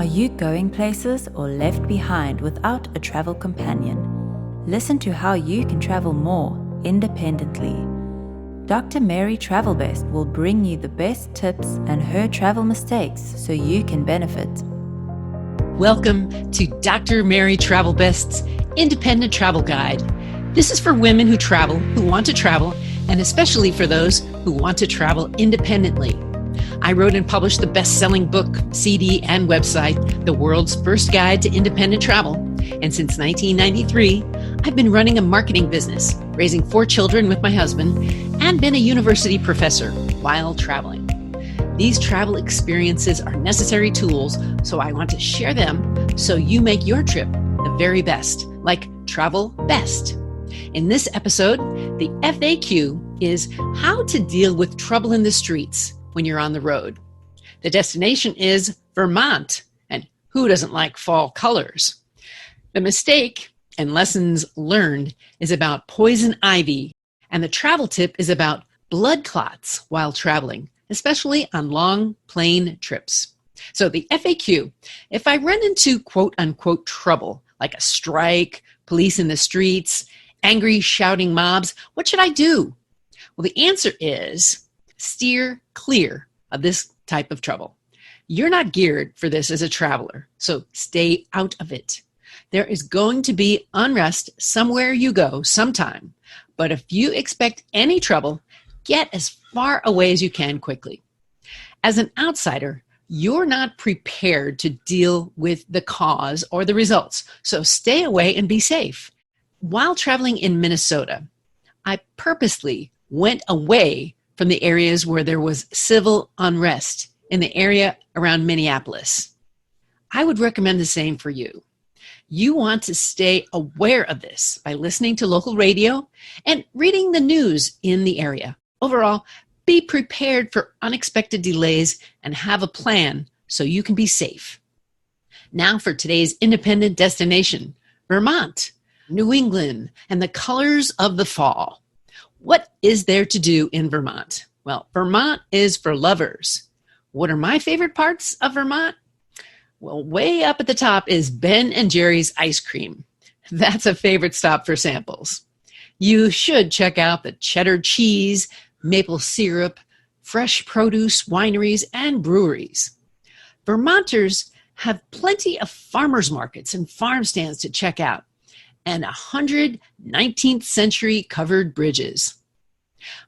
Are you going places or left behind without a travel companion? Listen to how you can travel more independently. Dr. Mary Travelbest will bring you the best tips and her travel mistakes so you can benefit. Welcome to Dr. Mary Travelbest's Independent Travel Guide. This is for women who travel, who want to travel, and especially for those who want to travel independently. I wrote and published the best-selling book, CD, and website, The World's First Guide to Independent Travel. And since 1993, I've been running a marketing business, raising 4 children with my husband, and been a university professor while traveling. These travel experiences are necessary tools, so I want to share them so you make your trip the very best, like Travelbest. In this episode, the FAQ is how to deal with trouble in the streets when you're on the road. The destination is Vermont, and who doesn't like fall colors? The mistake and lessons learned is about poison ivy, and the travel tip is about blood clots while traveling, especially on long plane trips. So the FAQ, if I run into quote unquote trouble, like a strike, police in the streets, angry shouting mobs, what should I do? Well, the answer is steer clear of this type of trouble. You're not geared for this as a traveler, so stay out of it. There is going to be unrest somewhere you go sometime, but if you expect any trouble, get as far away as you can quickly. As an outsider, you're not prepared to deal with the cause or the results, so stay away and be safe. While traveling in Minnesota, I purposely went away from the areas where there was civil unrest in the area around Minneapolis. I would recommend the same for you. You want to stay aware of this by listening to local radio and reading the news in the area. Overall, be prepared for unexpected delays and have a plan so you can be safe. Now for today's independent destination, Vermont, New England, and the colors of the fall. What is there to do in Vermont? Well, Vermont is for lovers. What are my favorite parts of Vermont? Well, way up at the top is Ben and Jerry's ice cream. That's a favorite stop for samples. You should check out the cheddar cheese, maple syrup, fresh produce wineries, and breweries. Vermonters have plenty of farmers markets and farm stands to check out, and 100 19th century covered bridges.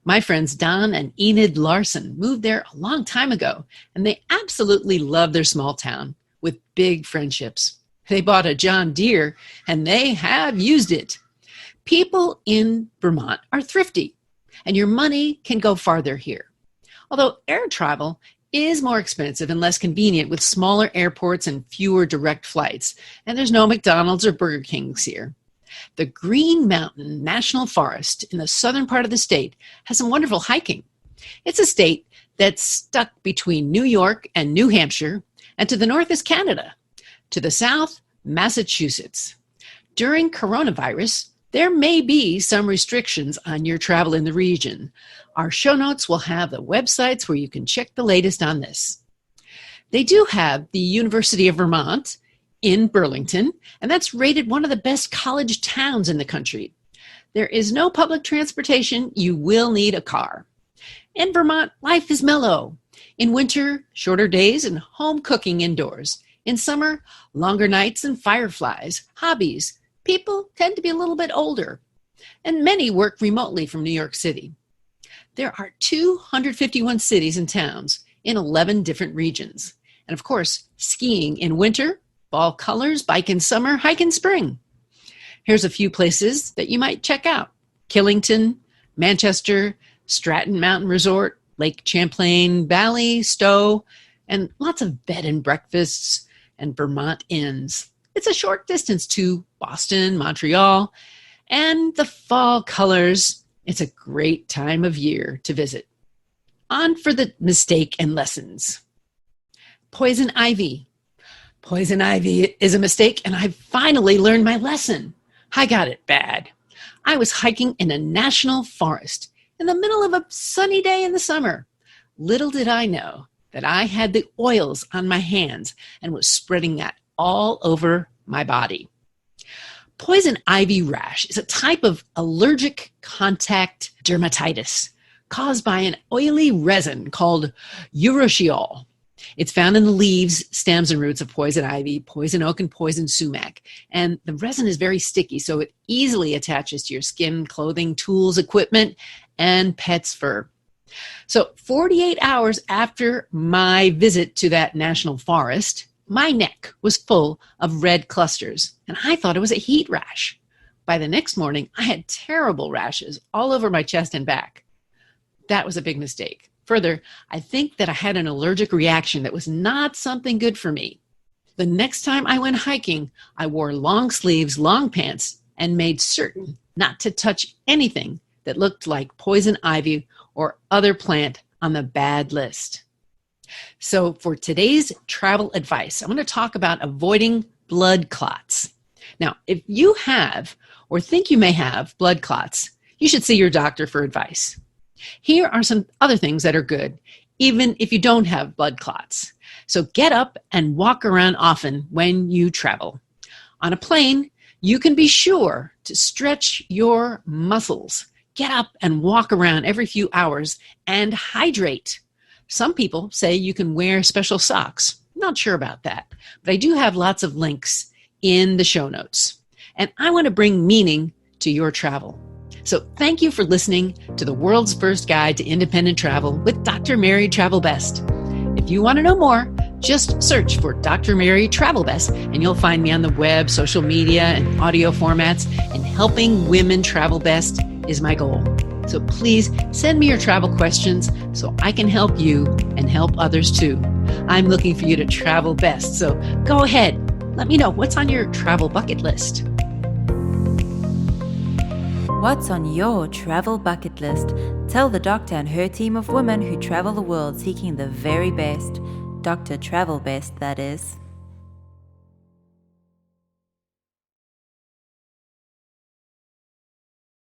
My friends Don and Enid Larson moved there a long time ago, and they absolutely love their small town with big friendships. They bought a John Deere, and they have used it. People in Vermont are thrifty, and your money can go farther here. Although air travel is more expensive and less convenient with smaller airports and fewer direct flights, and there's no McDonald's or Burger Kings here. The Green Mountain National Forest in the southern part of the state has some wonderful hiking. It's a state that's stuck between New York and New Hampshire, and to the north is Canada. To the south, Massachusetts. During coronavirus, there may be some restrictions on your travel in the region. Our show notes will have the websites where you can check the latest on this. They do have the University of Vermont in Burlington, and that's rated one of the best college towns in the country. There is no public transportation. You will need a car. In Vermont, life is mellow. In winter, shorter days and home cooking indoors. In summer, longer nights and fireflies. Hobbies. People tend to be a little bit older, and many work remotely from New York City. There are 251 cities and towns in 11 different regions. And of course, skiing in winter, fall colors, bike in summer, hike in spring. Here's a few places that you might check out. Killington, Manchester, Stratton Mountain Resort, Lake Champlain Valley, Stowe, and lots of bed and breakfasts and Vermont inns. It's a short distance to Boston, Montreal, and the fall colors. It's a great time of year to visit. On for the mistake and lessons. Poison ivy. Poison ivy is a mistake, and I finally learned my lesson. I got it bad. I was hiking in a national forest in the middle of a sunny day in the summer. Little did I know that I had the oils on my hands and was spreading that all over my body. Poison ivy rash is a type of allergic contact dermatitis caused by an oily resin called urushiol. It's found in the leaves, stems, and roots of poison ivy, poison oak, and poison sumac. And the resin is very sticky, so it easily attaches to your skin, clothing, tools, equipment, and pet's fur. So 48 hours after my visit to that national forest, my neck was full of red clusters, and I thought it was a heat rash. By the next morning, I had terrible rashes all over my chest and back. That was a big mistake. Further, I think that I had an allergic reaction that was not something good for me. The next time I went hiking, I wore long sleeves, long pants, and made certain not to touch anything that looked like poison ivy or other plant on the bad list. So for today's travel advice, I'm going to talk about avoiding blood clots. Now, if you have or think you may have blood clots, you should see your doctor for advice. Here are some other things that are good, even if you don't have blood clots. So get up and walk around often when you travel. On a plane, you can be sure to stretch your muscles. Get up and walk around every few hours and hydrate. Some people say you can wear special socks. I'm not sure about that, but I do have lots of links in the show notes. And I want to bring meaning to your travel. So thank you for listening to the world's first guide to independent travel with Dr. Mary Travelbest. If you want to know more, just search for Dr. Mary Travelbest and you'll find me on the web, social media, and audio formats. And helping women travel best is my goal. So please send me your travel questions so I can help you and help others too. I'm looking for you to travel best. So go ahead. Let me know what's on your travel bucket list. What's on your travel bucket list? Tell the doctor and her team of women who travel the world seeking the very best. Dr. Travelbest, that is.